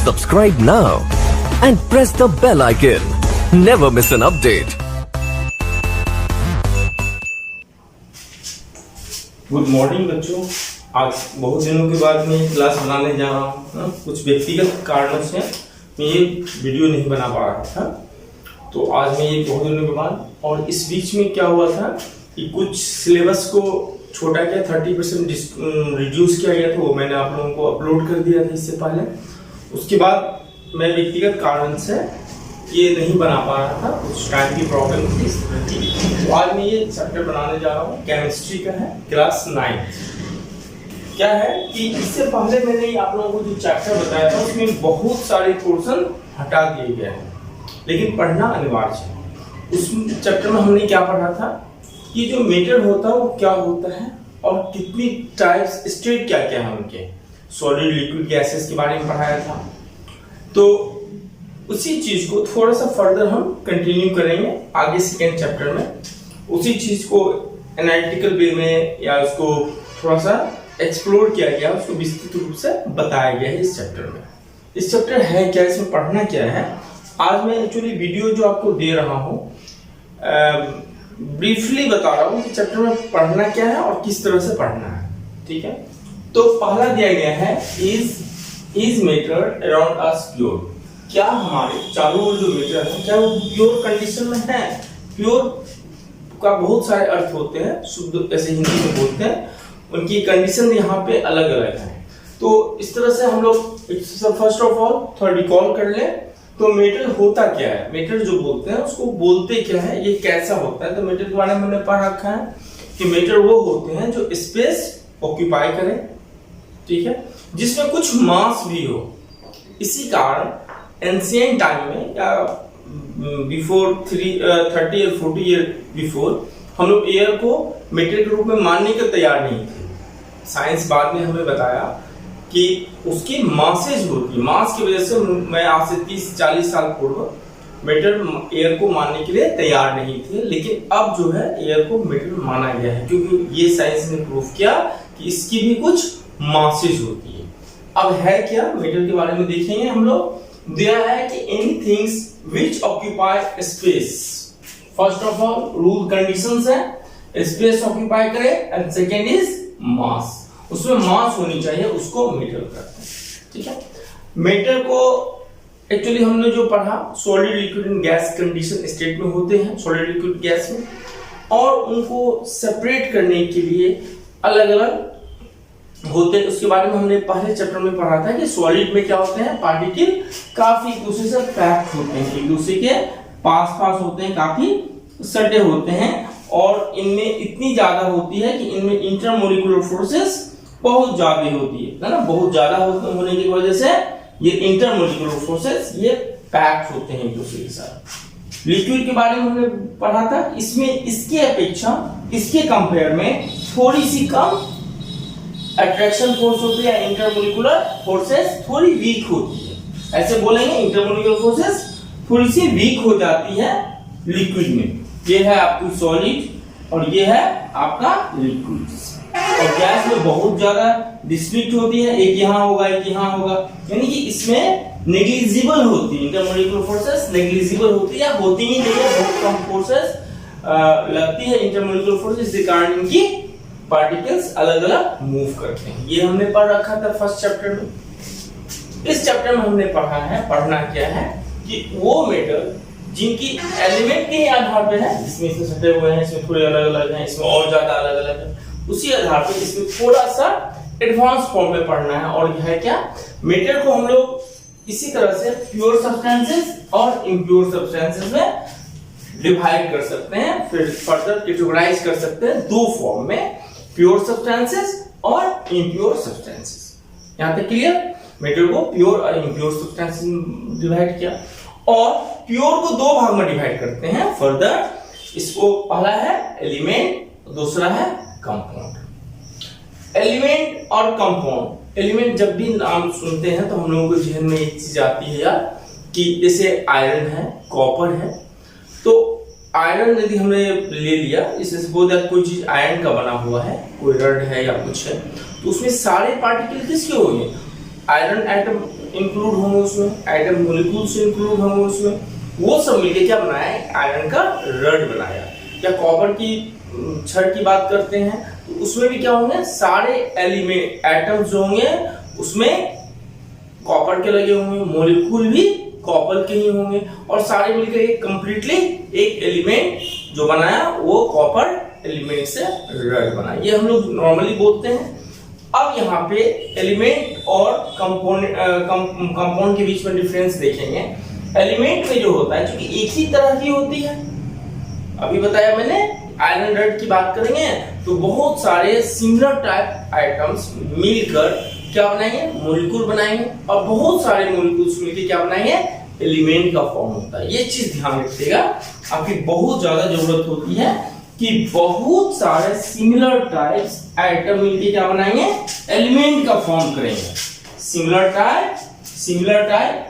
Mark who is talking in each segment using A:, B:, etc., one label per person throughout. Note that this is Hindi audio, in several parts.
A: Subscribe now and press the bell icon. Never miss an update.
B: Good morning बच्चों। आज बहुत दिनों के बाद मैं क्लास बनाने जा रहा हूँ। कुछ व्यक्तिगत कारणों से मैं ये वीडियो नहीं बना पा रहा था, तो आज मैं ये बहुत दिनों के बाद, और इस बीच में क्या हुआ था कि कुछ सिलेबस को छोटा किया, 30% रिड्यूस किया गया था, वो मैंने आप लोगों को अपलोड कर दिया था इससे पहले। उसके बाद मैं व्यक्तिगत कारण से ये नहीं बना पा रहा था, कुछ टाइम की प्रॉब्लम थी इस तरह की। तो आज मैं ये चैप्टर बनाने जा रहा हूँ, केमिस्ट्री का है, क्लास 9। क्या है कि इससे पहले मैंने आप लोगों को जो चैप्टर बताया था उसमें बहुत सारे पोर्शन हटा दिए गए हैं, लेकिन पढ़ना अनिवार्य है। उस चैप्टर में हमने क्या पढ़ा था कि जो मेटर होता है वो क्या होता है और कितनी टाइप्स, स्टेट क्या क्या है उनके, सॉलिड, लिक्विड, गैसेस के बारे में पढ़ाया था। तो उसी चीज को थोड़ा सा फर्दर हम कंटिन्यू करेंगे आगे सेकेंड चैप्टर में। उसी चीज को एनालिटिकल वे में या उसको थोड़ा सा एक्सप्लोर किया गया, उसको विस्तृत रूप से बताया गया है इस चैप्टर में। इस चैप्टर है क्या, इसमें पढ़ना क्या है, आज मैं एक्चुअली वीडियो जो आपको दे रहा हूँ ब्रीफली बता रहा हूँ कि चैप्टर में पढ़ना क्या है और किस तरह से पढ़ना है। ठीक है, तो पहला दिया गया है is matter around us pure. क्या हमारे चारों ओर जो मेटर है क्या वो प्योर कंडीशन में है? प्योर का बहुत सारे अर्थ होते हैं, शुद्ध ऐसे हिंदी में बोलते हैं, उनकी कंडीशन यहाँ पे अलग अलग है। तो इस तरह से हम लोग फर्स्ट ऑफ ऑल थोड़ा रिकॉल कर ले, तो मेटर होता क्या है, मेटर जो बोलते हैं उसको बोलते क्या है, ये कैसा होता है। तो मेटर के बारे में हमने पढ़ रखा है कि मेटर वो होते हैं जो स्पेस ऑक्यूपाई करें, ठीक है, जिसमें कुछ मास भी हो। इसी कारण एंशिएंट टाइम में या बिफोर 30 और 40 ईयर बिफोर हम लोग एयर को मेटर के रूप में मानने के तैयार नहीं थे। साइंस बाद में हमें बताया कि उसकी मासेज होती, मास की वजह से मैं आज से 30-40 साल पूर्व मेटर एयर को मानने के लिए तैयार नहीं थे, लेकिन अब जो है एयर को मेटर माना गया है, क्योंकि ये साइंस ने प्रूव किया कि इसकी भी कुछ मासेज होती है। अब है क्या, मेटर के बारे में देखेंगे हम लोग। दिया है कि anythings which occupy space, first of all rule conditions है, स्पेस ऑक्यूपाई करे, एंड सेकेंड इज मास, उसमें मास होनी चाहिए, उसको मेटर करते हैं। ठीक है, मेटर को एक्चुअली हमने जो पढ़ा solid, liquid and gas condition state में होते हैं, सॉलिड, लिक्विड, गैस में, और उनको सेपरेट करने के लिए अलग अलग होते हैं। उसके बारे में हमने पहले चैप्टर में पढ़ा था कि सॉलिड में क्या होते हैं, पार्टिकल काफी एक दूसरे से पैक्ड होते हैं, एक दूसरे के पास पास होते हैं, काफी सटे होते हैं, और इनमें इतनी ज्यादा होती है कि इनमें इंटरमोलिकुलर फोर्सेस बहुत ज्यादा होती है ना, बहुत ज्यादा होने की वजह से ये इंटरमोलिकुलर फोर्सेस ये पैक्ड होते हैं एक दूसरे के साथ। लिक्विड के बारे में हमने पढ़ा था, इसमें इसके अपेक्षा, इसके कंपेयर में थोड़ी सी कम अट्रैक्शन फोर्स होती है, इंटरमोलिकुलर फोर्सेस थोड़ी वीक होती है। ऐसे बोलेंगे इंटरमोलिकुलर फोर्सेस थोड़ी सी वीक हो जाती है लिक्विड में। ये है आपकी सॉलिड और ये है आपका लिक्विड। और गैस में बहुत ज्यादा डिस्ट्रिक्ट होती है, एक यहाँ होगा एक यहाँ होगा, यानी कि इसमें नेग्लिजिबल होती है, इंटरमोलिकुलर फोर्सेस नेग्लिजिबल होती है या होती ही नहीं है, बहुत कम फोर्सेस लगती है इंटरमोलिकुलर फोर्सेस, इसी कारण इनकी पार्टिकल्स अलग अलग मूव करते हैं। ये हमने पढ़ रखा था फर्स्ट चैप्टर में। इस चैप्टर में हमने पढ़ा है, पढ़ना क्या है कि वो मेटल जिनकी एलिमेंट के आधार पे है, इसमें इसमें सटे हुए हैं, इसमें थोड़े अलग अलग हैं, इसमें और ज्यादा अलग अलग है, उसी आधार पे इसमें थोड़ा सा एडवांस फॉर्म में पढ़ना है। और यह है क्या, मेटल को हम लोग इसी तरह से प्योर सब्सटेंसेस और इम्प्योर सब्सटेंसेस में डिवाइड कर सकते हैं, फिर फर्दर कैटेगराइज कर सकते हैं दो फॉर्म में, प्योर सब्सटेंसेस और इम्प्योर सब्सटेंसेस। यहां तक क्लियर? मेटल को प्योर और इम्प्योर सब्सटेंसेस में डिवाइड किया, और प्योर को दो भाग में डिवाइड करते हैं फर्दर। इसको पहला है एलिमेंट, दूसरा है कंपाउंड। एलिमेंट और कंपाउंड, एलिमेंट जब भी नाम सुनते हैं तो हम लोगों के जहन में एक चीज आती है यार कि जैसे आयरन है, कॉपर है। तो आयरन यदि हमने ले लिया, इससे सपोज दैट कोई चीज आयरन का बना हुआ है, कोई रड है या कुछ है, तो उसमें सारे पार्टिकल किसके होंगे, आयरन एटम इंक्लूड होंगे उसमें, आयरन मोलिक्यूल्स इंक्लूड होंगे उसमें, वो सब मिलके क्या बनाया, आयरन का रड बनाया। या कॉपर की छड़ की बात करते हैं तो उसमें भी क्या होंगे, सारे एलिमेंट एटम्स जो होंगे उसमें कॉपर के लगे होंगे, मोलिक्यूल भी कॉपर के ही होंगे, और सारे मिलकर एक कंप्लीटली एक एलिमेंट जो बनाया वो कॉपर एलिमेंट से रड बना। ये हम लोग नॉर्मली बोलते हैं। अब यहाँ पे एलिमेंट और कंपाउंड के बीच में डिफरेंस देखेंगे। एलिमेंट में जो होता है क्योंकि एक ही तरह की होती है, अभी बताया मैंने, आयरन रड की बात करेंगे तो बहुत सारे सिमिलर टाइप आइटम्स मिलकर क्या बनाएंगे, मॉलिक्यूल बनाएंगे, और बहुत सारे मॉलिक्यूल्स मिलकर क्या बनाएंगे, एलिमेंट का फॉर्म होता है। ये चीज ध्यान रखिएगा, आपकी बहुत ज्यादा जरूरत होती है कि बहुत सारे सिमिलर टाइप्स आइटम मिलकर क्या बनाएंगे, एलिमेंट का फॉर्म करेंगे। Similar type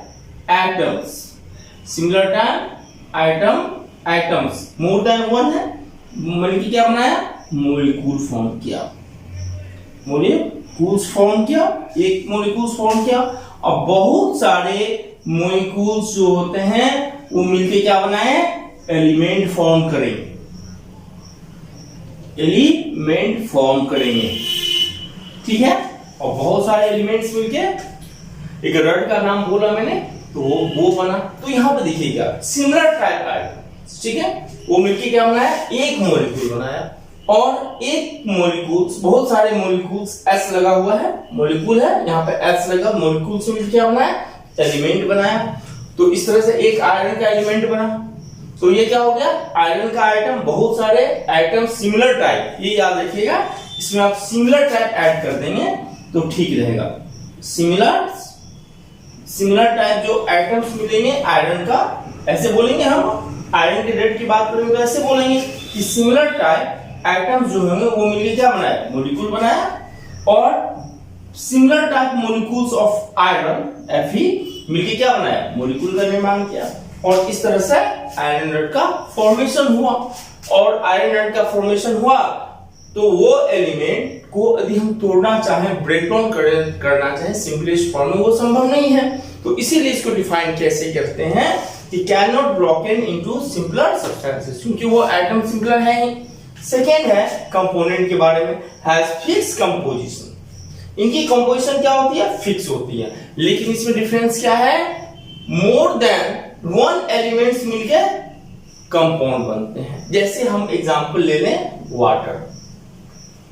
B: items more than one है, मिलकर क्या बनाया, मॉलिक्यूल फॉर्म किया, मॉलिक्यूल्स फॉर्म किया, एक मॉलिक्यूल्स फॉर्म किया। अब बहुत सारे मॉलिक्यूल्स जो होते हैं वो मिलके क्या बनाए, एलिमेंट फॉर्म करेंगे, एलिमेंट फॉर्म करेंगे, ठीक है। और बहुत सारे एलिमेंट्स मिलके एक रड का नाम बोला मैंने, तो वो बना। तो यहां पे देखिएगा सिमिलर टाइप आइटम, ठीक है, वो मिलके क्या बनाया, एक मॉलिक्यूल बनाया। और एक मॉलिक्यूल्स, बहुत सारे मॉलिक्यूल्स, एस लगा हुआ है, मॉलिक्यूल है, यहाँ पे एस लगा, मॉलिक्यूल से मिलकर क्या बनाया, एलिमेंट बनाया। तो इस तरह से एक आयरन का एलिमेंट बना। तो ये क्या हो गया, आयरन का आइटम, बहुत सारे आइटम सिमिलर टाइप, ये याद रखिएगा, इसमें आप सिमिलर टाइप ऐड कर देंगे तो ठीक रहेगा। सिमिलर टाइप जो आइटम्स मिलेंगे आयरन का, ऐसे बोलेंगे हम, आयरन के रेट की बात करेंगे तो ऐसे बोलेंगे कि सिमिलर टाइप एटम्स जो होंगे वो मिलकर क्या बनाया, मॉलिक्यूल बनाया। और similar type molecules of iron Fe मिलकर क्या बनाया, मॉलिक्यूल का निर्माण किया। और इस तरह से आयरन रड का फॉर्मेशन हुआ। और आयरन रड का फॉर्मेशन हुआ तो वो एलिमेंट को यदि हम तोड़ना चाहें, ब्रेक डाउन करना चाहें सिंपलेस्ट फॉर्म में, वो संभव नहीं है। तो इसीलिए इसको डिफाइन कैसे करते हैं कि can not broken into simpler substances, क्योंकि वो एटम सिंपलर है ही। सेकेंड है कंपोनेंट के बारे में, हैज फिक्स कंपोजिशन, इनकी कंपोजिशन क्या होती है, फिक्स होती है। लेकिन इसमें डिफरेंस क्या है, मोर देन वन एलिमेंट्स मिलके कंपाउंड बनते हैं। जैसे हम एग्जांपल ले लें वाटर,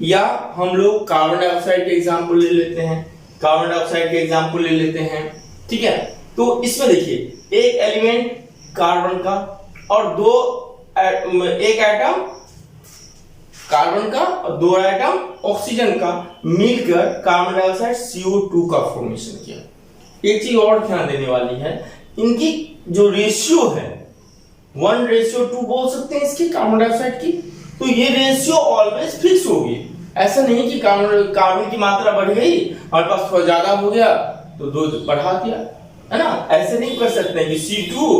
B: या हम लोग कार्बन डाइऑक्साइड के एग्जांपल ले लेते हैं, कार्बन डाइऑक्साइड के एग्जांपल ले लेते हैं, ठीक है। तो इसमें देखिए एक एलिमेंट कार्बन का और एक एटम कार्बन का और दो एटम ऑक्सीजन का मिलकर कार्बन डाइऑक्साइड CO2 का फॉर्मेशन किया। एक चीज और ध्यान देने वाली है, इनकी जो रेशियो है 1:2 बोल सकते हैं इसकी, कार्बन डाइऑक्साइड की। तो ये रेशियो ऑलवेज फिक्स होगी। ऐसा नहीं कि कार्बन की मात्रा बढ़ गई और पास थोड़ा ज्यादा हो गया तो 2 बढ़ा दिया, है ना। ऐसे नहीं कर सकते कि C2,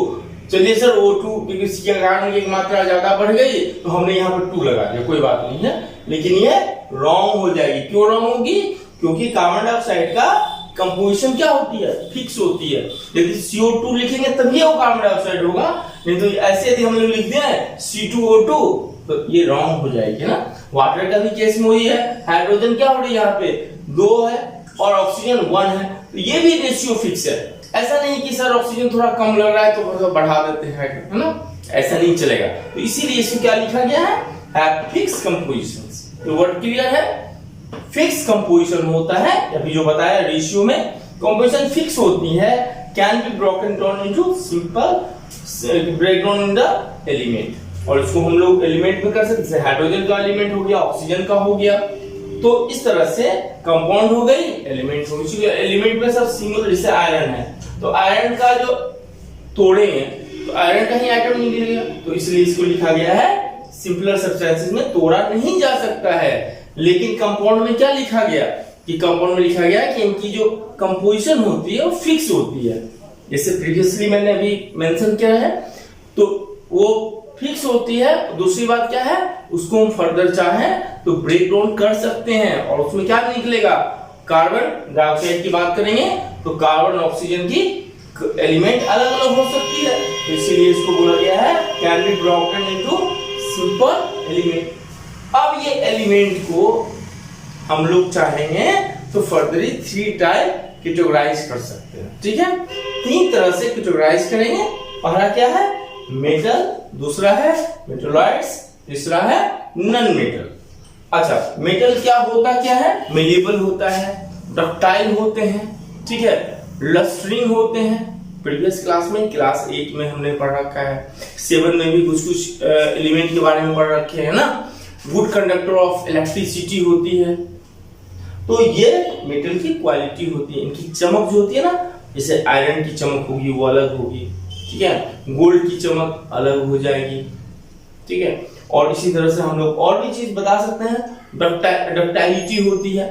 B: चलिए सर O2, क्योंकि कार्बन की मात्रा ज्यादा बढ़ गई तो हमने यहाँ पर 2 लगा दिया, कोई बात नहीं है। लेकिन ये रॉन्ग हो जाएगी। क्यों रॉन्ग होगी, क्योंकि कार्बन डाइऑक्साइड का कंपोजिशन क्या होती है, फिक्स होती है। यदि CO2 लिखेंगे तभी वो कार्बन डाइऑक्साइड होगा, नहीं तो ऐसे यदि हम लोग लिख दें C2O2 तो ये रॉन्ग हो जाएगी ना। वाटर का भी केस में वही है, हाइड्रोजन क्या हो रही है, यहाँ पे 2 है और ऑक्सीजन 1 है, तो ये भी रेशियो फिक्स है। ऐसा नहीं कि सर ऑक्सीजन थोड़ा कम लग रहा है तो बढ़ा देते हैं, है ना, ऐसा नहीं चलेगा। तो इसीलिए इसमें क्या लिखा गया है, फिक्स कंपोजिशन। तो वर्ड क्लियर है, फिक्स कंपोजिशन होता है, अभी जो बताया रेशियो में कंपोजिशन फिक्स होती है, can be broken down into simple break down in the element. और इसको हम लोग एलिमेंट में कर सकते, जैसे हाइड्रोजन का एलिमेंट हो गया, ऑक्सीजन का हो गया। तो इस तरह से कंपाउंड हो गई, एलिमेंट हो गई। एलिमेंट में सब सिंगल, जैसे आयरन है तो आयरन का जो तोड़ेंगे तो आयरन का ही आइटम नहीं गिरेगा, तो इसलिए इसको लिखा गया है सिंपलर सब्सटेंसेस में तोड़ा नहीं जा सकता है। लेकिन कंपाउंड में क्या लिखा गया, कि कंपाउंड में लिखा गया कि इनकी जो कंपोजिशन होती है वो फिक्स होती है। जैसे प्रीवियसली मैंने अभी मेंशन किया है, तो वो फिक्स होती है। दूसरी बात क्या है, उसको हम फर्दर चाहें तो ब्रेक डाउन कर सकते हैं और उसमें क्या निकलेगा, कार्बन डाइऑक्साइड की बात करेंगे तो कार्बन ऑक्सीजन की एलिमेंट अलग अलग हो सकती है, तो इसीलिए इसको बोला गया है can be broken into simple element. अब ये एलिमेंट को हम लोग चाहेंगे तो फर्दरली 3 टाइप कैटेगराइज कर सकते हैं, ठीक है। 3 तरह से कैटेगराइज करेंगे। पहला क्या है, मेटल, दूसरा है मेटलॉइड्स, तीसरा है नॉन मेटल। अच्छा, मेटल क्या है, मेलेबल होता है, डक्टाइल होते हैं, ठीक है, लस्ट्रिंग होते हैं। प्रीवियस क्लास में क्लास 8 में हमने पढ़ रखा है, 7 में भी कुछ एलिमेंट के बारे में पढ़ रखे हैं ना। गुड कंडक्टर ऑफ इलेक्ट्रिसिटी होती है। तो ये मेटल की क्वालिटी होती है, इनकी चमक जो होती है ना, जैसे आयरन की चमक होगी वो अलग होगी, ठीक है, गोल्ड की चमक अलग हो जाएगी, ठीक है। और इसी तरह से हम लोग और भी चीज बता सकते हैं। डक्टाइलिटी होती है,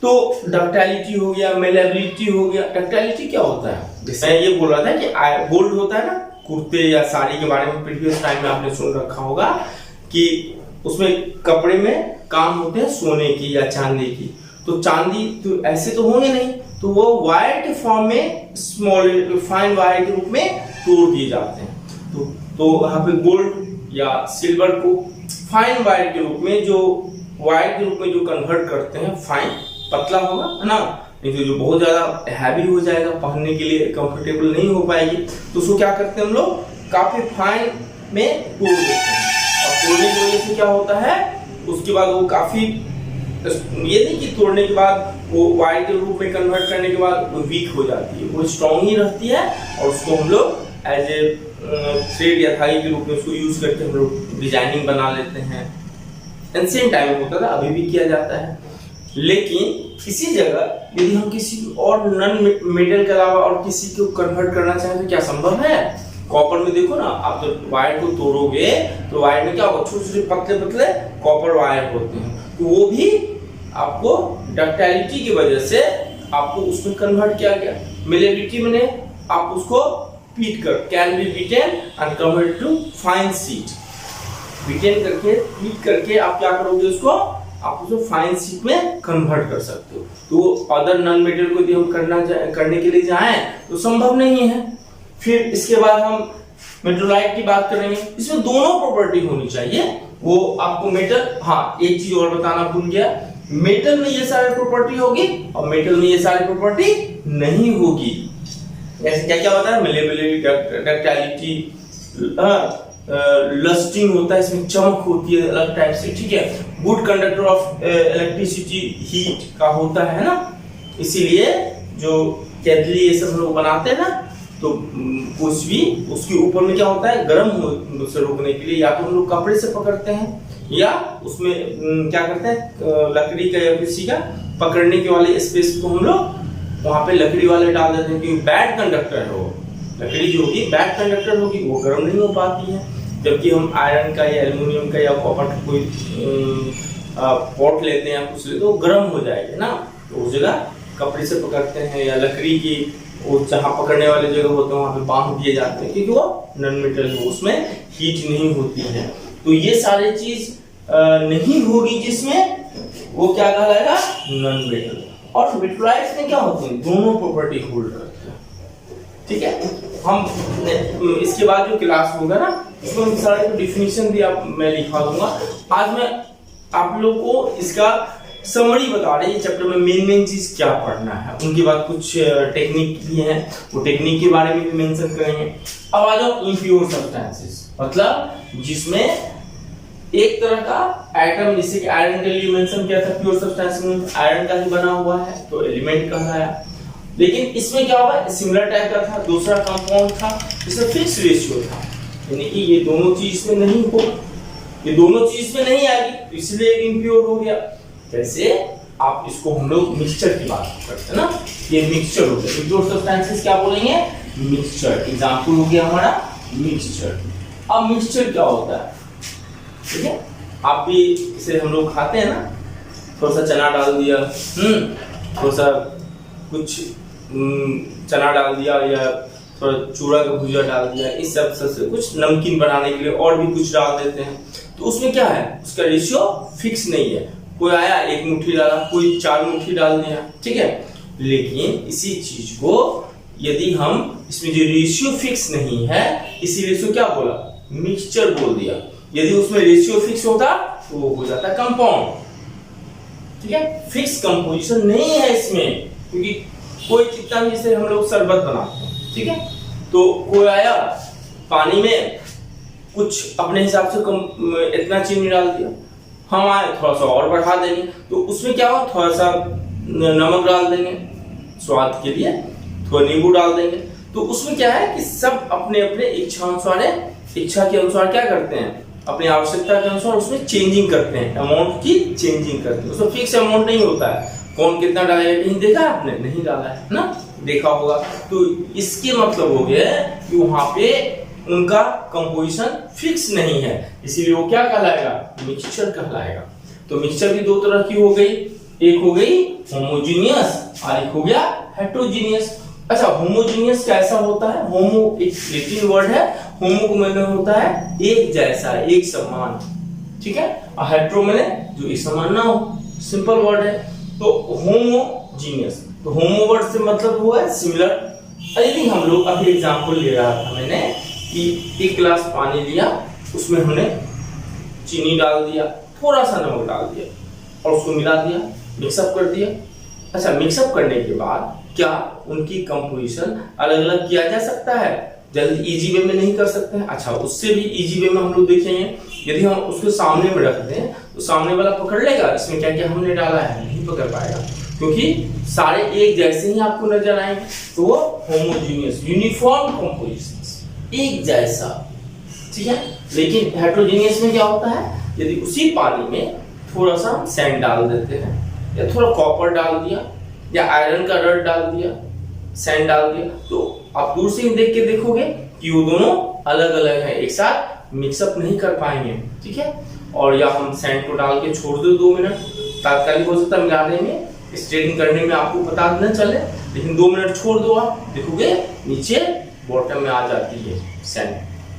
B: तो डक्टाइलिटी हो गया, मेलेबिलिटी हो गया। डक्टाइलिटी क्या होता है, जैसे मैं ये बोल रहा था कि गोल्ड होता है ना, कुर्ते या साड़ी के बारे में प्रीवियस टाइम में आपने सुन रखा होगा कि उसमें कपड़े में काम होते हैं सोने की या चांदी की। तो चांदी तो ऐसे तो होंगे नहीं, तो वो वायर के फॉर्म में स्मॉल फाइन वायर के रूप में तोड़ दिए जाते हैं। तो यहाँ पे गोल्ड या सिल्वर को फाइन वायर के रूप में, जो वायर के रूप में जो कन्वर्ट करते हैं, फाइन पतला होगा है ना, नहीं तो जो बहुत ज्यादा हैवी हो जाएगा, पहनने के लिए कंफर्टेबल नहीं हो पाएगी, तो उसको क्या करते हैं हम लोग, काफी फाइन में तोड़ देते हैं। और तोड़ने की वजह से क्या होता है, उसके बाद वो काफी, ये नहीं कि तोड़ने के बाद वो वायर के रूप में कन्वर्ट करने के बाद वो वीक हो जाती है, वो स्ट्रॉन्ग ही रहती है। और उसको हम लोग एज ए थ्रेड या धागे के रूप में उसको यूज करके हम लोग डिजाइनिंग बना लेते हैं। एंशिएंट टाइम में होता था, अभी भी किया जाता है। लेकिन इसी जगह यदि हम किसी और नॉन मेटल के अलावा और किसी को कन्वर्ट करना चाहें तो क्या संभव है। कॉपर में देखो ना, आप जब वायर को तोड़ोगे तो वायर में क्या होगा, छोटे छोटे पतले पतले कॉपर वायर होते हैं, तो वो भी आपको डक्टाइलिटी की वजह से आपको उसमें कन्वर्ट किया गया। मेलेबिलिटी में आप उसको पीट कर, can be beaten and convert to fine sheet. Beaten करके, पीट करके आप क्या करोगे, उसको आप उसको फाइन शीट में कन्वर्ट कर सकते हो। तो अदर नॉन मेटल को यदि हम करने के लिए जाएं तो संभव नहीं है। फिर इसके बाद हम मेटलॉइड की बात करेंगे, इसमें दोनों प्रॉपर्टी होनी चाहिए। वो आपको मेटल, हाँ एक चीज और बताना भूल गया, मेटल में ये सारी प्रॉपर्टी होगी और मेटल में ये सारी प्रॉपर्टी नहीं होगी। ऐसे क्या क्या होता है, मेलेबिलिटी, डक्टाइलिटी, लस्टिंग होता है, इसमें चमक होती है अलग टाइप से, ठीक है। Good conductor of electricity, heat का होता है ना, इसीलिए जो केतली ये सब लोग बनाते हैं ना, तो कुछ भी उसके ऊपर में क्या होता है, गर्म से रोकने के लिए या तो हम लोग कपड़े से पकड़ते हैं या उसमें क्या करते हैं, लकड़ी का या किसी का पकड़ने के वाले स्पेस को हम लोग वहां पे लकड़ी वाले डाल देते हैं, क्योंकि बैड कंडक्टर है वो लकड़ी जो होगी, बैड कंडक्टर होगी, वो गर्म नहीं हो पाती है। जबकि हम आयरन का या एल्युमिनियम का या कॉपर का कोई पॉट लेते हैं या कुछ लेते हैं, वो गर्म हो जाएगा ना, तो उस जगह कपड़े से पकड़ते हैं या लकड़ी की वो जहाँ पकड़ने वाले जगह होते हैं वहां पे बांध दिए जाते हैं, क्योंकि वो नॉन मेटल है, उसमें हीट नहीं होती है। तो ये सारे चीज नहीं होगी जिसमें वो क्या कहलाएगा, नॉन मेटल। और मेटलॉइड्स में क्या होते हैं, दोनों प्रॉपर्टी होल्ड करते हैं, ठीक है। हम इसके बाद जो क्लास होगा ना, उसमें सारे डिफिनीशन भी मैं लिखा दूंगा। आज मैं आप लोग को इसका समरी बता रहे हैं, चैप्टर में मेन चीज क्या पढ़ना है। उनके बाद कुछ टेक्निक भी है, वो टेक्निक के बारे में भी मेंशन करेंगे। अब आ जाओ इम्प्योर सब्सटेंसेस, मतलब जिसमें एक तरह का एटम, जैसे कि आयरन के लिए मेंशन किया था, प्योर सब्सटेंस में आयरन का ही बना हुआ है तो एलिमेंट कहलाया। लेकिन इसमें क्या हुआ, सिमिलर टाइप का था, दूसरा कंपाउंड था, इसमें फिक्स रेशियो था, यानी कि ये दोनों चीज में नहीं हो, ये दोनों चीज में नहीं आएगी, तो इसलिए इम्प्योर हो गया। जैसे आप इसको हम लोग मिक्सचर की बात करते हैं ना, ये मिक्सचर हो गया। इम्प्योर सब्सटेंसेस क्या बोलेंगे, मिक्सचर। एग्जांपल हो गया हमारा मिक्सचर। अब मिक्सचर क्या होता है, ठीक है, आप भी इसे हम लोग खाते हैं ना, थोड़ा सा चना डाल दिया, थोड़ा सा कुछ चना डाल दिया या थोड़ा चूड़ा का भुजिया डाल दिया, इस सब से कुछ नमकीन बनाने के लिए और भी कुछ डाल देते हैं। तो उसमें क्या है, उसका रेशियो फिक्स नहीं है, कोई आया एक मुट्ठी डाला, कोई 4 मुट्ठी डाल दिया, ठीक है। लेकिन इसी चीज को यदि हम इसमें जो रेशियो फिक्स नहीं है, इसी रेशियो क्या बोला, मिक्सचर बोल दिया। यदि उसमें रेशियो फिक्स होता तो वो हो जाता कंपाउंड, ठीक है। फिक्स कंपोजिशन नहीं है इसमें, क्योंकि कोई कितना भी जैसे हम लोग शरबत बनाते हैं, ठीक है, तो कोई आया पानी में कुछ अपने हिसाब से इतना चीनी डाल दिया, हम आए थोड़ा सा और बढ़ा देंगे, तो उसमें क्या हो, थोड़ा सा नमक डाल देंगे स्वाद के लिए, थोड़ा नींबू डाल देंगे। तो उसमें क्या है कि सब अपने अपने इच्छा के अनुसार क्या करते हैं, अपनी आवश्यकता के अनुसार उसमें चेंजिंग करते हैं, अमाउंट की चेंजिंग करते हैं। उसमें फिक्स अमाउंट नहीं होता है, कौन कितना डालेगा कहीं देखा है आपने, नहीं डाला है ना, देखा होगा। तो इसके मतलब हो गया कि वहां पे उनका कंपोजिशन फिक्स नहीं है, इसीलिए वो क्या कहलाएगा, मिक्सचर कहलाएगा। तो मिक्सचर भी 2 तरह की हो गई, एक हो गई होमोजीनियस और एक हो गया हेटेरोजीनियस। अच्छा, होमोजीनियस कैसा होता है, होमो एक लैटिन वर्ड है, होमो को मतलब होता है एक जैसा, एक समान, ठीक है, और हेटेरो माने जो एक समान ना हो, सिंपल वर्ड है। तो होमोजीनियस, तो होमो वर्ड से मतलब हुआ है सिमिलर। यदि हम लोग अभी एग्जांपल ले रहा था मैंने कि 1 गिलास पानी लिया, उसमें हमने चीनी डाल दिया, थोड़ा सा नमक डाल दिया और उसको मिला दिया, मिक्सअप कर दिया। अच्छा, मिक्सअप करने के बाद क्या उनकी कंपोजिशन अलग अलग किया जा सकता है, जल्दी इजी वे में नहीं कर सकते हैं। अच्छा, उससे भी इजी वे में हम लोग देखेंगे, यदि हम उसको सामने में रख दें तो सामने वाला पकड़ लेगा इसमें क्या क्या हमने डाला है, नहीं पकड़ पाएगा, क्योंकि सारे एक जैसे ही आपको नजर आएंगे। तो वो होमोजीनियस, यूनिफॉर्म कंपोजिशन, एक जैसा, ठीक है। लेकिन हेटेरोजीनियस में क्या होता है, यदि उसी पानी में थोड़ा सा सैंड डाल देते हैं, या थोड़ा कॉपर डाल दिया, या आयरन का रड डाल दिया, सैंड डाल दिया, तो आप दूर से ही देख के देखोगे कि वो दोनों अलग अलग है, एक साथ मिक्सअप नहीं कर पाएंगे, ठीक है। और या हम सैंड को डाल के छोड़ दो 2 मिनट, तात्कालिक हो सकता है मिलाने में, स्ट्रेटिंग करने में आपको पता न चले, लेकिन 2 मिनट छोड़ दो, आप देखोगे नीचे बॉटम में आ जाती है सैंड,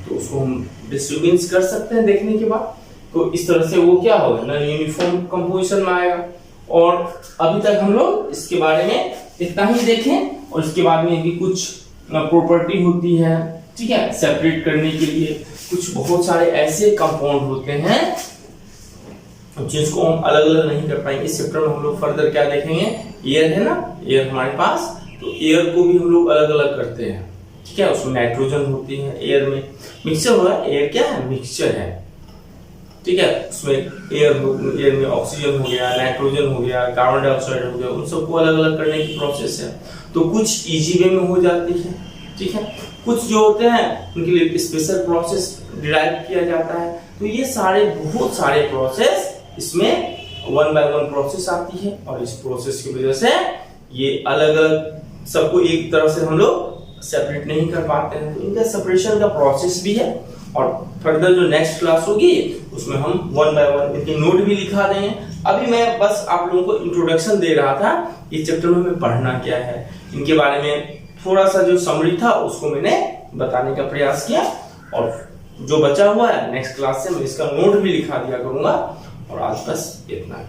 B: तो उसको हम डिस्ट्रीब्यूट कर सकते हैं देखने के बाद। तो इस तरह से वो क्या होगा, नॉन यूनिफॉर्म कंपोजिशन में आएगा। और अभी तक हम लोग इसके बारे में इतना ही देखें, और इसके बाद में भी कुछ प्रॉपर्टी होती है, ठीक है, सेपरेट करने के लिए कुछ बहुत सारे ऐसे कंपाउंड होते हैं जिसको हम अलग अलग नहीं कर पाएंगे। इस चैप्टर में हम लोग फर्दर क्या देखेंगे, एयर है ना, एयर हमारे पास, तो एयर को भी हम लोग अलग अलग करते हैं, ठीक है। उसमें नाइट्रोजन होती है, एयर में मिक्सचर हो रहा है, एयर क्या है, मिक्सचर है, ठीक है। उसमें एयर में ऑक्सीजन हो गया, नाइट्रोजन हो गया, कार्बन डाइऑक्साइड हो गया, उन सबको अलग अलग करने की प्रोसेस है। तो कुछ इजी वे में हो जाती है, ठीक है, कुछ जो होते हैं उनके लिए स्पेशल प्रोसेस डिराइव किया जाता है। तो ये सारे बहुत सारे प्रोसेस इसमें 1 बाय 1 प्रोसेस आती है, और इस प्रोसेस की वजह से ये अलग अलग सबको एक तरह से हम लोग सेपरेट नहीं कर पाते हैं। तो इनका सेपरेशन का प्रोसेस भी है, और फर्दर जो नेक्स्ट क्लास होगी उसमें हम 1 बाय 1 इनके नोट भी लिखा देंगे। अभी मैं बस आप लोगों को इंट्रोडक्शन दे रहा था, इस चैप्टर में हमें पढ़ना क्या है, इनके बारे में थोड़ा सा जो समरी था उसको मैंने बताने का प्रयास किया, और जो बचा हुआ है नेक्स्ट क्लास से मैं इसका नोट भी लिखा दिया करूंगा। और आज बस इतना ही।